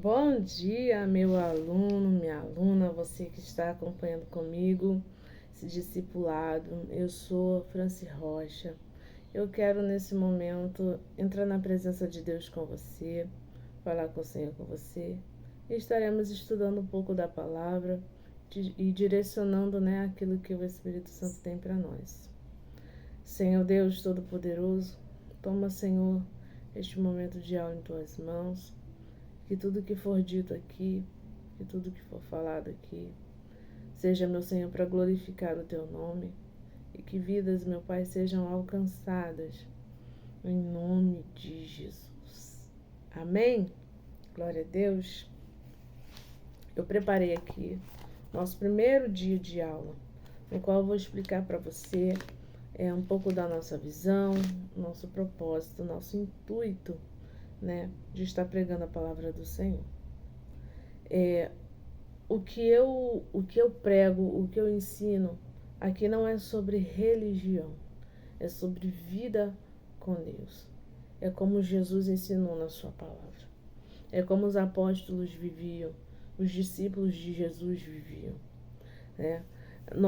Bom dia, meu aluno, minha aluna, você que está acompanhando comigo esse discipulado. Eu sou Franci Rocha. Eu quero nesse momento entrar na presença de Deus com você, falar com o Senhor com você. E estaremos estudando um pouco da palavra e direcionando, aquilo que o Espírito Santo tem para nós. Senhor Deus Todo-Poderoso, toma, Senhor, este momento de aula em tuas mãos. Que tudo que for dito aqui, que tudo que for falado aqui, seja, meu Senhor, para glorificar o teu nome e que vidas, meu Pai, sejam alcançadas em nome de Jesus. Amém? Glória a Deus. Eu preparei aqui nosso primeiro dia de aula, no qual eu vou explicar para você um pouco da nossa visão, nosso propósito, nosso intuito, de estar pregando a palavra do Senhor. O que eu prego, o que eu ensino aqui não é sobre religião, é sobre vida com Deus. É como Jesus ensinou na sua palavra. É como os apóstolos viviam, os discípulos de Jesus viviam.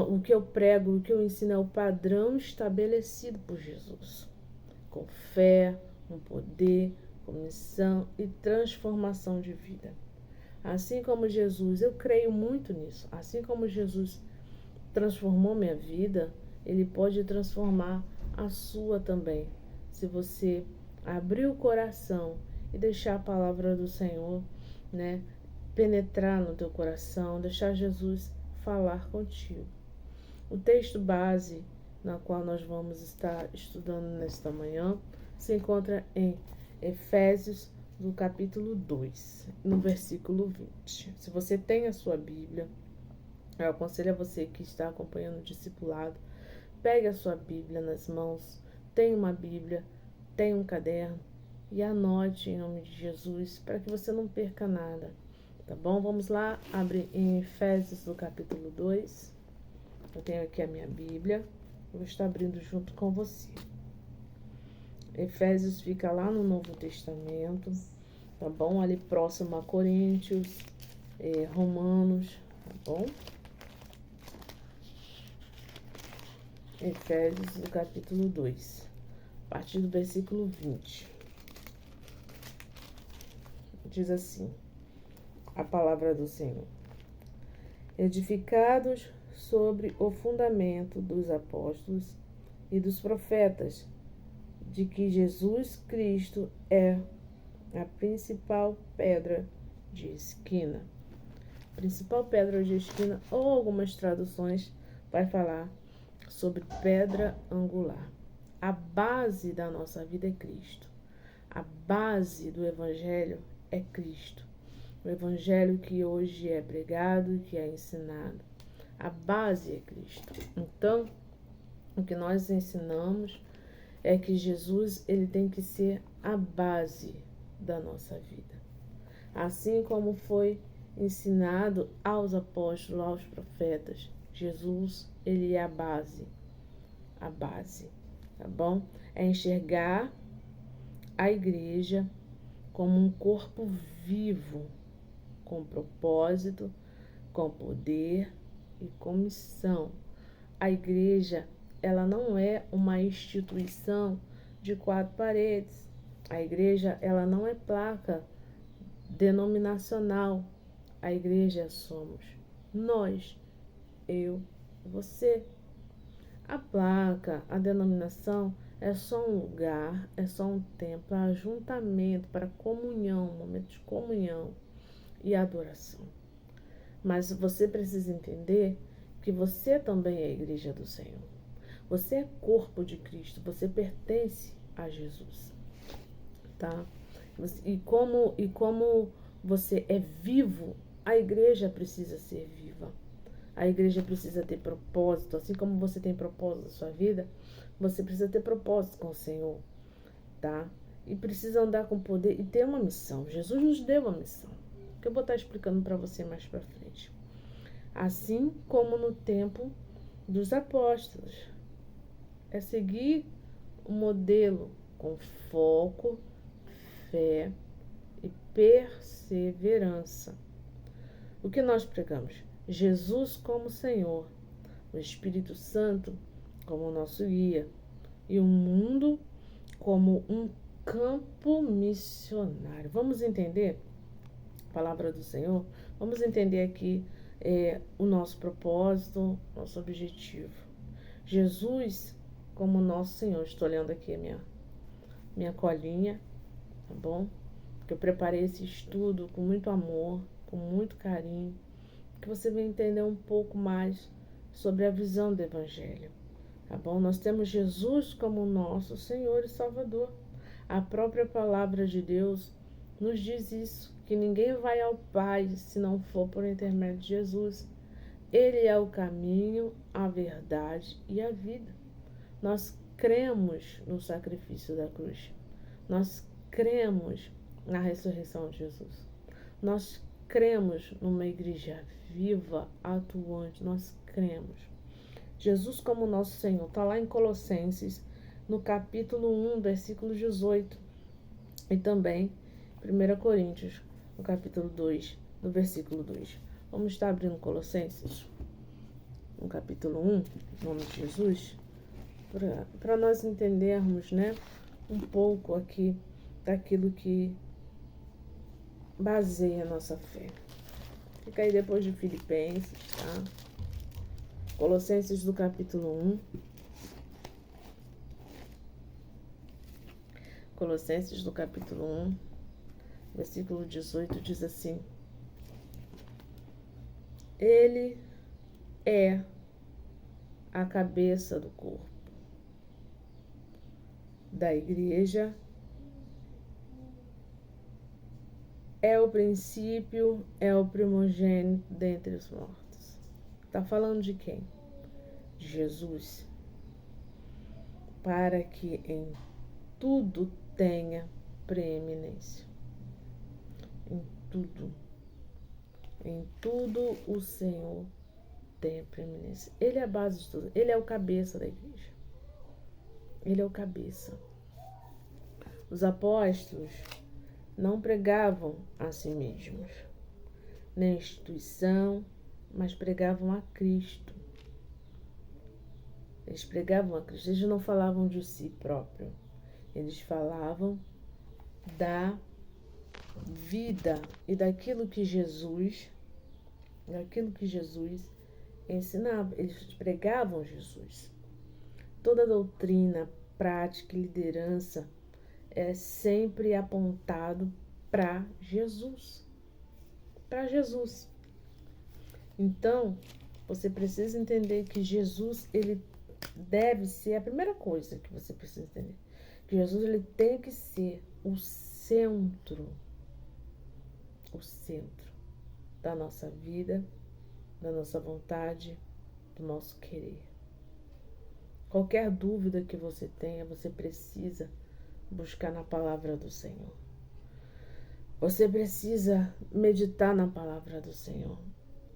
O que eu prego, o que eu ensino é o padrão estabelecido por Jesus, com fé, com poder, com missão e transformação de vida. Assim como Jesus, eu creio muito nisso, assim como Jesus transformou minha vida, Ele pode transformar a sua também. Se você abrir o coração e deixar a palavra do Senhor, penetrar no teu coração, deixar Jesus falar contigo. O texto base na qual nós vamos estar estudando nesta manhã se encontra em Efésios, do capítulo 2, no versículo 20. Se você tem a sua Bíblia, eu aconselho a você que está acompanhando o discipulado, pegue a sua Bíblia nas mãos, tenha uma Bíblia, tenha um caderno e anote em nome de Jesus, para que você não perca nada, tá bom? Vamos lá, abre em Efésios, do capítulo 2. Eu tenho aqui a minha Bíblia, eu vou estar abrindo junto com você. Efésios fica lá no Novo Testamento, tá bom? Ali próximo a Coríntios, Romanos, tá bom? Efésios, do capítulo 2, a partir do versículo 20. Diz assim, a palavra do Senhor. Edificados sobre o fundamento dos apóstolos e dos profetas, de que Jesus Cristo é a principal pedra de esquina. Principal pedra de esquina, ou algumas traduções vai falar sobre pedra angular. A base da nossa vida é Cristo. A base do Evangelho é Cristo. O Evangelho que hoje é pregado, que é ensinado. A base é Cristo. Então, o que nós ensinamos é que Jesus, ele tem que ser a base da nossa vida. Assim como foi ensinado aos apóstolos, aos profetas, Jesus, ele é a base, tá bom? É enxergar a igreja como um corpo vivo, com propósito, com poder e com missão. A igreja, ela não é uma instituição de 4 paredes. A igreja, ela não é placa denominacional. A igreja somos nós, eu, você. A placa, a denominação é só um lugar, é só um tempo para ajuntamento, para comunhão, um momento de comunhão e adoração. Mas você precisa entender que você também é a igreja do Senhor. Você é corpo de Cristo, você pertence a Jesus, tá? E como você é vivo, a igreja precisa ser viva. A igreja precisa ter propósito, assim como você tem propósito na sua vida, você precisa ter propósito com o Senhor, tá? E precisa andar com poder e ter uma missão. Jesus nos deu uma missão, que eu vou estar explicando para você mais para frente. Assim como no tempo dos apóstolos. É seguir o modelo com foco, fé e perseverança. O que nós pregamos? Jesus como Senhor, o Espírito Santo como nosso guia e o mundo como um campo missionário. Vamos entender a palavra do Senhor? Vamos entender aqui o nosso propósito, nosso objetivo. Jesus como nosso Senhor. Estou olhando aqui a minha colinha, tá bom? Porque eu preparei esse estudo com muito amor, com muito carinho, que você vai entender um pouco mais sobre a visão do Evangelho, tá bom? Nós temos Jesus como nosso Senhor e Salvador. A própria palavra de Deus nos diz isso, que ninguém vai ao Pai se não for por intermédio de Jesus. Ele é o caminho, a verdade e a vida. Nós cremos no sacrifício da cruz. Nós cremos na ressurreição de Jesus. Nós cremos numa igreja viva, atuante. Nós cremos. Jesus como nosso Senhor. Está lá em Colossenses, no capítulo 1, versículo 18. E também 1 Coríntios, no capítulo 2, no versículo 2. Vamos estar abrindo Colossenses, no capítulo 1, em nome de Jesus, para nós entendermos, né, um pouco aqui daquilo que baseia a nossa fé. Fica aí depois de Filipenses, tá? Colossenses do capítulo 1. Colossenses do capítulo 1, versículo 18, diz assim: Ele é a cabeça do corpo, da igreja, é o princípio, é o primogênito dentre os mortos. Está falando de quem? De Jesus. Para que em tudo tenha preeminência. Em tudo. Em tudo o Senhor tem preeminência. Ele é a base de tudo. Ele é o cabeça da igreja. Ele é o cabeça. Os apóstolos não pregavam a si mesmos, nem a instituição, mas pregavam a Cristo. Eles pregavam a Cristo. Eles não falavam de si próprio. Eles falavam da vida e daquilo que Jesus ensinava. Eles pregavam Jesus. Toda doutrina, prática e liderança é sempre apontado para Jesus. Para Jesus. Então, você precisa entender que Jesus, ele deve ser a primeira coisa que você precisa entender. Que Jesus, ele tem que ser o centro da nossa vida, da nossa vontade, do nosso querer. Qualquer dúvida que você tenha, você precisa buscar na palavra do Senhor. Você precisa meditar na palavra do Senhor.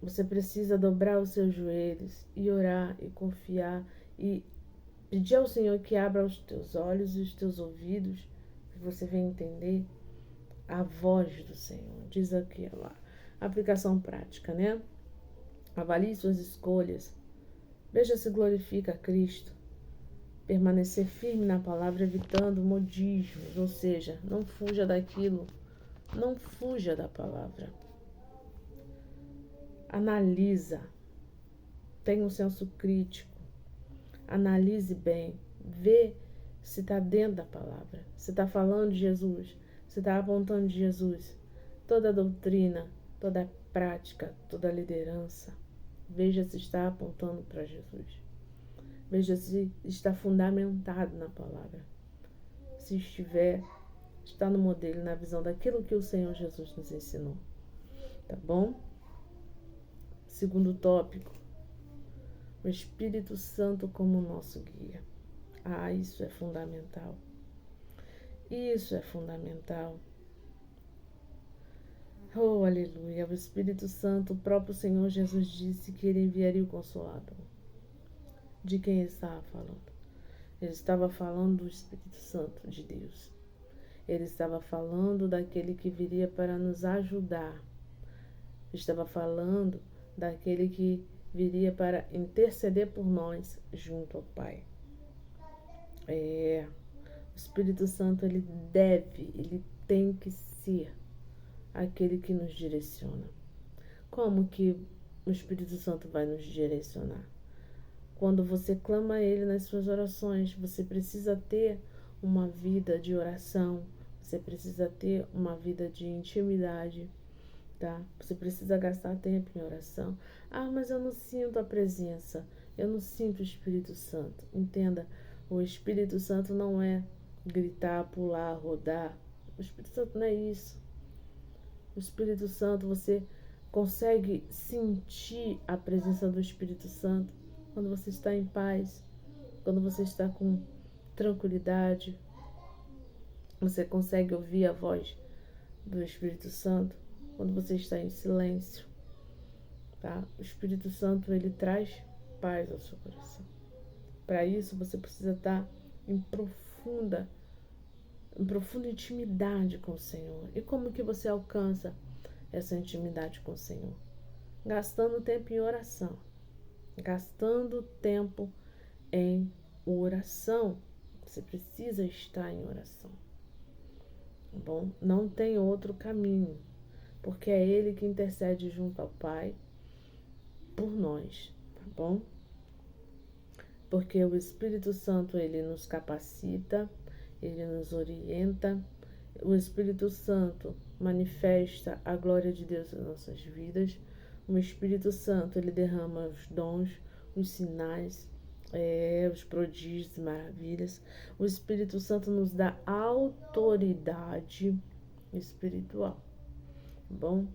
Você precisa dobrar os seus joelhos e orar e confiar e pedir ao Senhor que abra os teus olhos e os teus ouvidos, que você venha entender a voz do Senhor. Diz aqui lá, aplicação prática, né? Avalie suas escolhas. Veja se glorifica a Cristo. Permanecer firme na palavra, evitando modismos, ou seja, não fuja daquilo, não fuja da palavra. Analisa, tenha um senso crítico, analise bem, vê se está dentro da palavra, se está falando de Jesus, se está apontando de Jesus. Toda doutrina, toda prática, toda liderança, veja se está apontando para Jesus. Veja se está fundamentado na palavra. Se estiver, está no modelo, na visão daquilo que o Senhor Jesus nos ensinou. Tá bom? Segundo tópico, o Espírito Santo como nosso guia. Ah, isso é fundamental. Isso é fundamental. Oh, aleluia. O Espírito Santo, o próprio Senhor Jesus disse que ele enviaria o Consolador. De quem ele estava falando? Ele estava falando do Espírito Santo de Deus. Ele estava falando daquele que viria para nos ajudar. Estava falando daquele que viria para interceder por nós junto ao Pai. O Espírito Santo, ele tem que ser aquele que nos direciona. Como que o Espírito Santo vai nos direcionar? Quando você clama a Ele nas suas orações, você precisa ter uma vida de oração, você precisa ter uma vida de intimidade, tá? Você precisa gastar tempo em oração. Ah, mas eu não sinto a presença, eu não sinto o Espírito Santo. Entenda, o Espírito Santo não é gritar, pular, rodar. O Espírito Santo não é isso. O Espírito Santo, você consegue sentir a presença do Espírito Santo quando você está em paz, quando você está com tranquilidade. Você consegue ouvir a voz do Espírito Santo quando você está em silêncio, tá? O Espírito Santo, ele traz paz ao seu coração. Para isso, você precisa estar em profunda intimidade com o Senhor. E como que você alcança essa intimidade com o Senhor? Gastando tempo em oração. Gastando tempo em oração. Você precisa estar em oração. Tá bom? Não tem outro caminho, porque é Ele que intercede junto ao Pai por nós, tá bom? Porque o Espírito Santo, ele nos capacita, ele nos orienta. O Espírito Santo manifesta a glória de Deus nas nossas vidas. O Espírito Santo, ele derrama os dons, os sinais, os prodígios e maravilhas. O Espírito Santo nos dá autoridade espiritual, tá bom?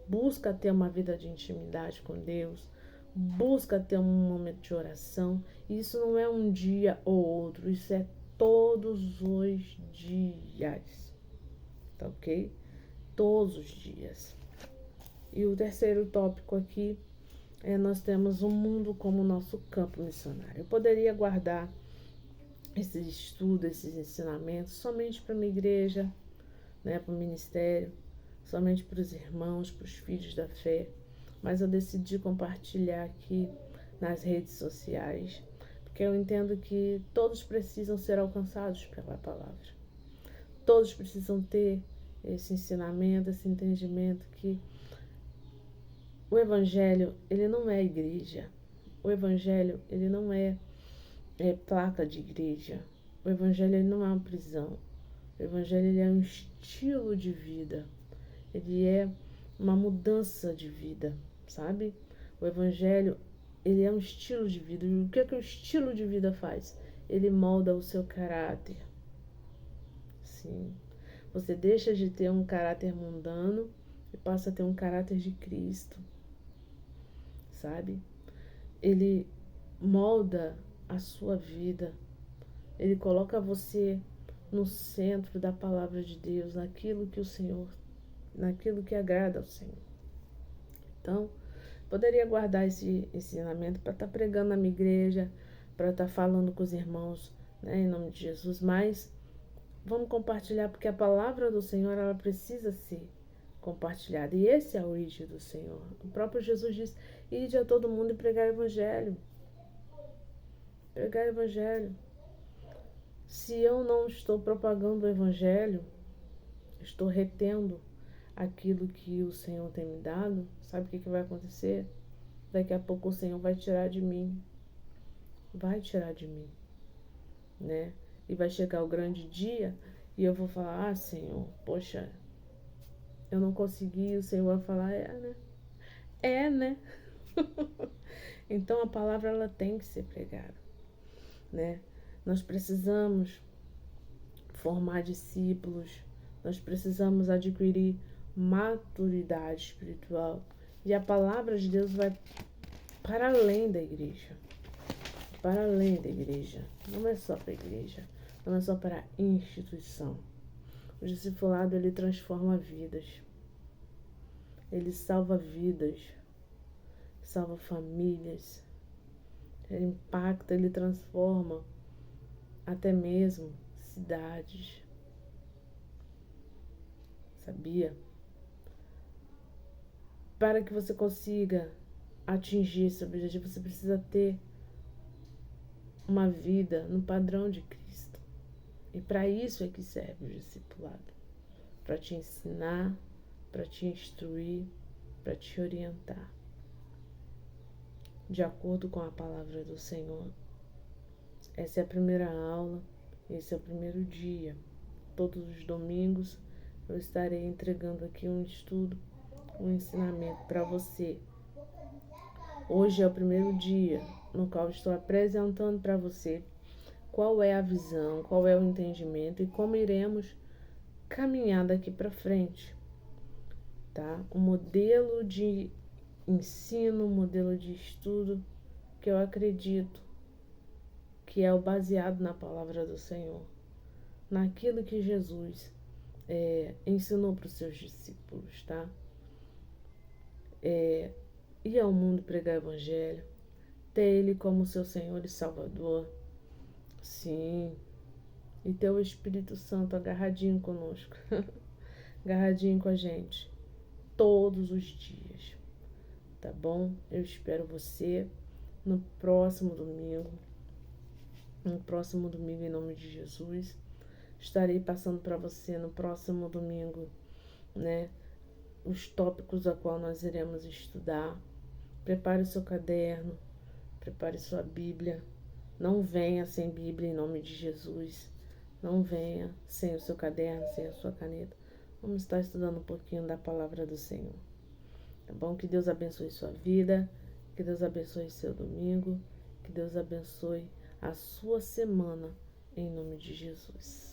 Busca ter uma vida de intimidade com Deus. Busca ter um momento de oração. Isso não é um dia ou outro, isso é todos os dias, tá ok? Todos os dias. E o terceiro tópico aqui nós temos o mundo como nosso campo missionário. Eu poderia guardar esses estudos, esses ensinamentos somente para a minha igreja, né, para o ministério, somente para os irmãos, para os filhos da fé, mas eu decidi compartilhar aqui nas redes sociais, porque eu entendo que todos precisam ser alcançados pela palavra. Todos precisam ter esse ensinamento, esse entendimento que o Evangelho, ele não é igreja. O Evangelho, ele não é placa de igreja. O Evangelho, ele não é uma prisão. O Evangelho, ele é um estilo de vida. Ele é uma mudança de vida, sabe? O Evangelho, ele é um estilo de vida. E o que é que o estilo de vida faz? Ele molda o seu caráter. Sim. Você deixa de ter um caráter mundano e passa a ter um caráter de Cristo, sabe? Ele molda a sua vida. Ele coloca você no centro da palavra de Deus, naquilo que agrada ao Senhor. Então, poderia guardar esse ensinamento para estar pregando na minha igreja, para estar falando com os irmãos, né, em nome de Jesus, mas vamos compartilhar, porque a palavra do Senhor, ela precisa ser compartilhada. E esse é o ide do Senhor. O próprio Jesus diz: ide a todo mundo e pregar o evangelho. Pregar o evangelho. Se eu não estou propagando o evangelho, estou retendo aquilo que o Senhor tem me dado, sabe o que vai acontecer? Daqui a pouco o Senhor vai tirar de mim. Vai tirar de mim, né? E vai chegar o grande dia e eu vou falar: ah, Senhor, poxa, eu não consegui. O Senhor vai falar: né? Né? Então a palavra, ela tem que ser pregada, né? Nós precisamos formar discípulos, nós precisamos adquirir maturidade espiritual. E a palavra de Deus vai para além da igreja. Para além da igreja. Não é só para a igreja. Não é só para a instituição. O discipulado, ele transforma vidas. Ele salva vidas. Salva famílias. Ele impacta, ele transforma até mesmo cidades. sabia? Para que você consiga atingir esse objetivo, você precisa ter uma vida no padrão de Cristo. E para isso é que serve o discipulado. Para te ensinar, para te instruir, para te orientar. De acordo com a palavra do Senhor. Essa é a primeira aula, esse é o primeiro dia. Todos os domingos eu estarei entregando aqui um estudo, um ensinamento para você. Hoje é o primeiro dia no qual estou apresentando para você qual é a visão, qual é o entendimento e como iremos caminhar daqui para frente, tá? Um modelo de ensino, um modelo de estudo que eu acredito que é o baseado na palavra do Senhor, naquilo que Jesus ensinou para os seus discípulos, tá? Ir ao mundo pregar o evangelho, ter Ele como seu Senhor e Salvador, sim, e ter o Espírito Santo agarradinho conosco, agarradinho com a gente, todos os dias, tá bom? Eu espero você no próximo domingo, em nome de Jesus. Estarei passando para você no próximo domingo, né, os tópicos a qual nós iremos estudar. Prepare o seu caderno, prepare sua Bíblia. Não venha sem Bíblia em nome de Jesus. Não venha sem o seu caderno, sem a sua caneta. Vamos estar estudando um pouquinho da palavra do Senhor. Tá bom? Que Deus abençoe sua vida, que Deus abençoe seu domingo, que Deus abençoe a sua semana em nome de Jesus.